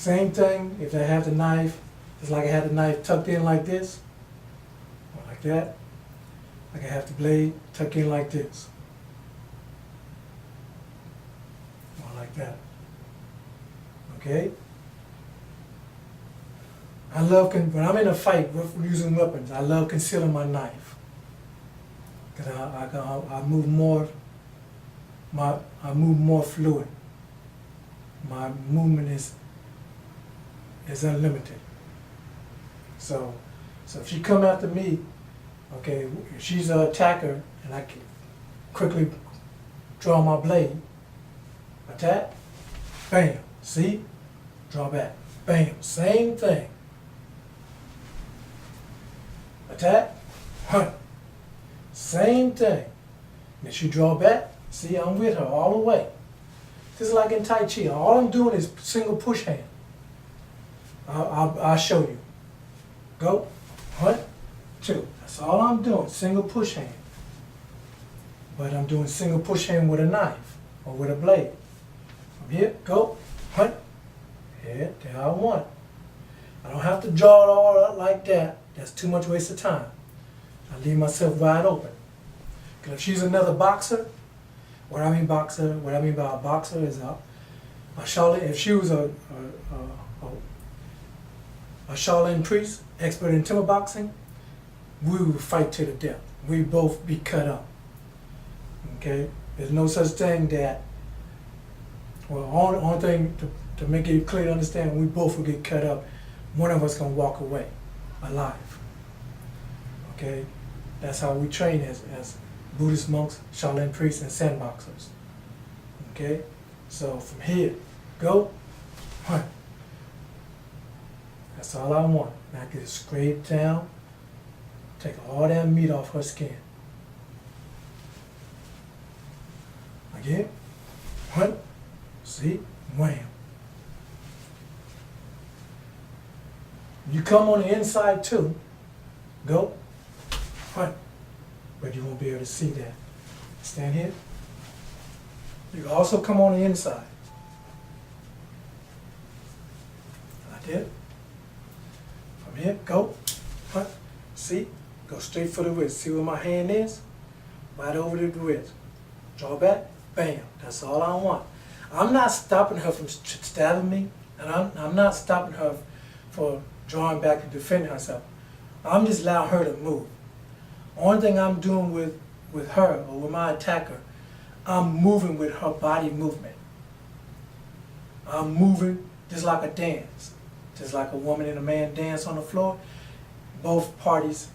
Same thing, if I have the knife, it's like I had the knife tucked in like this, or like that. Like I have the blade tucked in like this, or like that. Okay? I love, when I'm in a fight with using weapons, I love concealing my knife. Because I move more, I move more fluid. My movement is unlimited. So if she come after me, okay, if she's an attacker and I can quickly draw my blade, attack, bam, see, draw back, bam, same thing. Attack, hunt, same thing. And she draw back, see, I'm with her all the way. Just like in Tai Chi, all I'm doing is single push hand. I'll show you. Go, hunt, two. That's all I'm doing, single push hand. But I'm doing single push hand with a knife or with a blade. From here, go, hunt, here, there I want. I don't have to draw it all up like that. That's too much waste of time. I leave myself wide open. Because if she's another boxer, what I mean by a boxer is a Shaolin. If she was a Shaolin priest, expert in timber boxing, we would fight to the death. We'd both be cut up. Okay? There's no such thing that, well, only thing to make it clear to understand, we both would get cut up. One of us gonna walk away alive. Okay? That's how we train as Buddhist monks, Shaolin priests, and sandboxers. Okay? So from here, go, hunt. That's all I want. And I get it scrape down, take all that meat off her skin. Again, hunt, see, wham. You come on the inside too, go, hunt. But you won't be able to see that. Stand here. You can also come on the inside. Like that. From here, go, hunt, see, go straight for the wrist. See where my hand is? Right over the wrist. Draw back, bam. That's all I want. I'm not stopping her from stabbing me, and I'm not stopping her for drawing back and defending herself. I'm just allowing her to move. Only thing I'm doing with her or with my attacker, I'm moving with her body movement. I'm moving just like a dance. Just like a woman and a man dance on the floor. Both parties,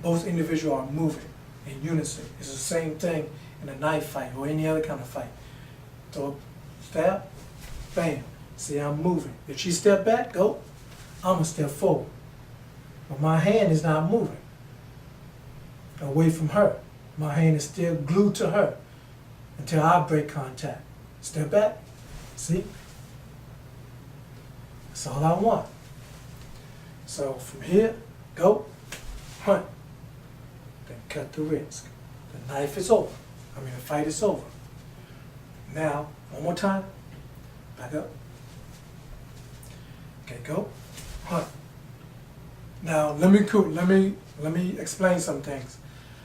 both individuals are moving in unison. It's the same thing in a knife fight or any other kind of fight. So, stab, bam. See, I'm moving. If she step back, go, I'm going to step forward. But my hand is not moving away from her. My hand is still glued to her until I break contact. Step back, see? That's all I want. So from here, go, hunt, then cut the wrist. The knife is over. The fight is over. Now, one more time, back up. Okay, go, hunt. Now, let me explain some things.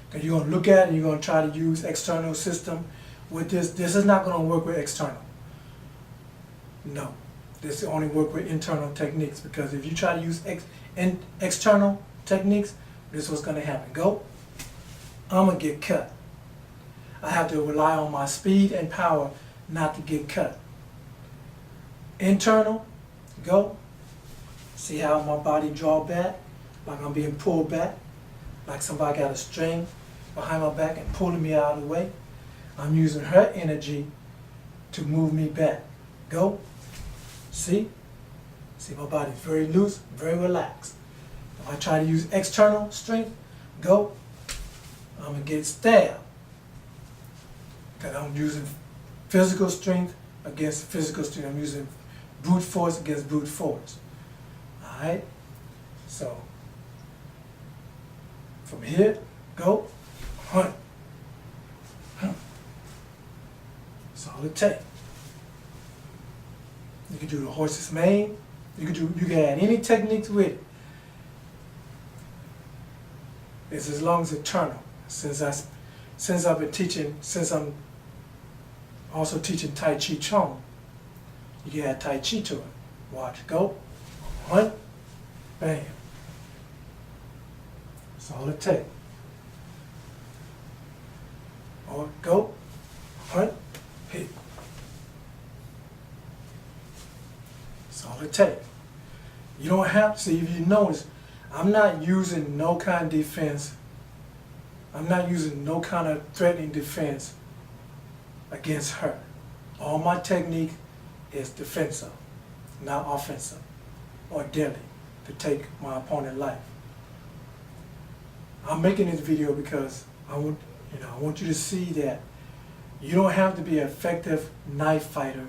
Because you're going to look at it, you're going to try to use external system with this. This is not going to work with external. No. This only work with internal techniques. Because if you try to use external techniques, this is what's going to happen. Go. I'm going to get cut. I have to rely on my speed and power not to get cut. Internal, go. See how my body draw back? Like I'm being pulled back? Like somebody got a string behind my back and pulling me out of the way? I'm using her energy to move me back. Go. See? See, my body's very loose, very relaxed. If I try to use external strength, go, I'm going to get stabbed. Because I'm using physical strength against physical strength. I'm using brute force against brute force. Alright? So, from here, go, hunt. That's all it takes. You can do the horse's mane, You can add any techniques with it. It's as long as it's internal. Since I've been teaching, since I'm also teaching Tai Chi Chuan, you can add Tai Chi to it. Watch, go, 1, bam. That's all it takes. Or go, 1, hit. That's all it takes. You don't have to, see, if you notice, I'm not using no kind of defense. I'm not using no kind of threatening defense against her. All my technique is defensive, not offensive or deadly to take my opponent's life. I'm making this video because I want you to see that you don't have to be an effective knife fighter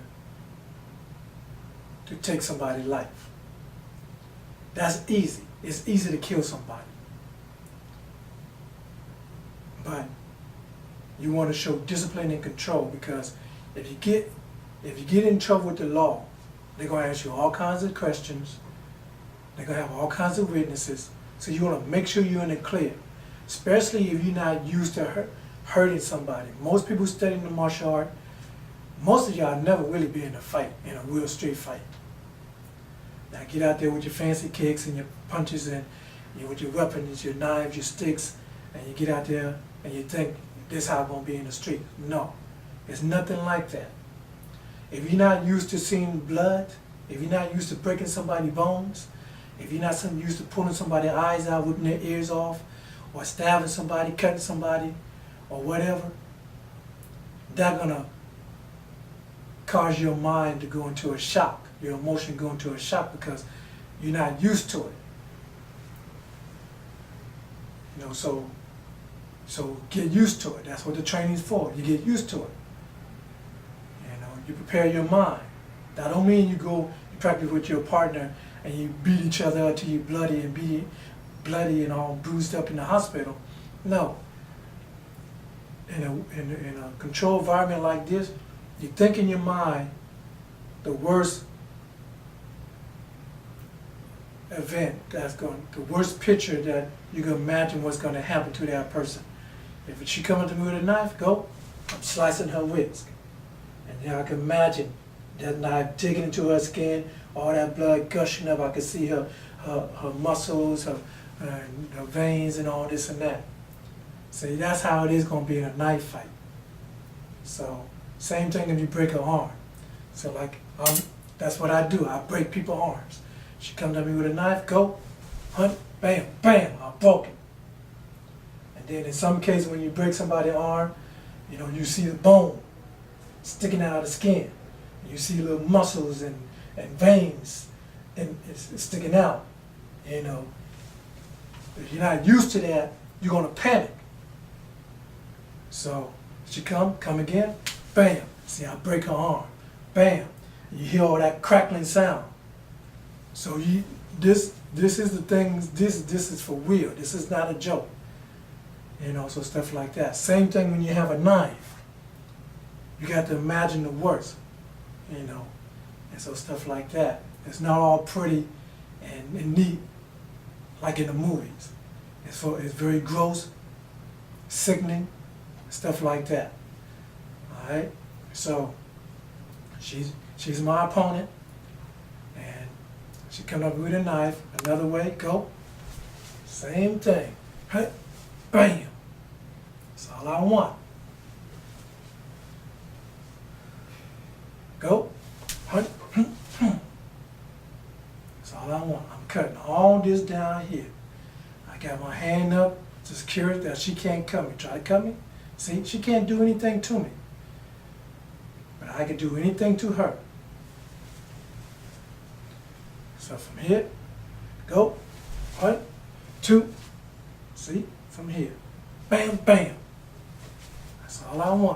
to take somebody's life. That's easy. It's easy to kill somebody. But you want to show discipline and control, because if you get in trouble with the law, they're going to ask you all kinds of questions. They're going to have all kinds of witnesses. So you want to make sure you're in the clear, especially if you're not used to hurting somebody. Most people studying the martial art, most of y'all never really been in a fight, in a real street fight. Now get out there with your fancy kicks and your punches and with your weapons, your knives, your sticks, and you get out there and you think this is how I'm going to be in the street. No, it's nothing like that. If you're not used to seeing blood, if you're not used to breaking somebody's bones, if you're not used to pulling somebody's eyes out, whipping their ears off, or stabbing somebody, cutting somebody, or whatever, that's going to cause your mind to go into a shock, your emotion go into a shock, because you're not used to it. You know, so get used to it. That's what the training's for. You get used to it. You know, you prepare your mind. That don't mean you practice with your partner and you beat each other up till you bloody and all bruised up in the hospital. No. In a controlled environment like this, you think in your mind the worst event the worst picture that you can imagine what's going to happen to that person. If she coming to me with a knife, go, I'm slicing her wrist. And then I can imagine that knife digging into her skin, all that blood gushing up. I can see her muscles, her veins, and all this and that. See, that's how it is going to be in a knife fight. So, same thing if you break her arm. So like, that's what I do. I break people's arms. She comes at me with a knife, go, hunt, bam, bam, I broke it. And then in some cases when you break somebody's arm, you know, you see the bone sticking out of the skin. You see little muscles and veins and it's sticking out. You know, if you're not used to that, you're going to panic. So she come again, bam. See, I break her arm, bam. You hear all that crackling sound. So this is the things. This is for real. This is not a joke. You know, so stuff like that. Same thing when you have a knife. You got to imagine the worst. You know, and so stuff like that. It's not all pretty and neat like in the movies. It's very gross, sickening, stuff like that. All right. So she's my opponent. She come up with a knife, another way, go. Same thing. Hey, bam. That's all I want. Go. Hunt. That's all I want. I'm cutting all this down here. I got my hand up to secure it that she can't cut me. Try to cut me. See, she can't do anything to me. But I can do anything to her. So from here, go, 1, 2, see, from here, bam, bam. That's all I want.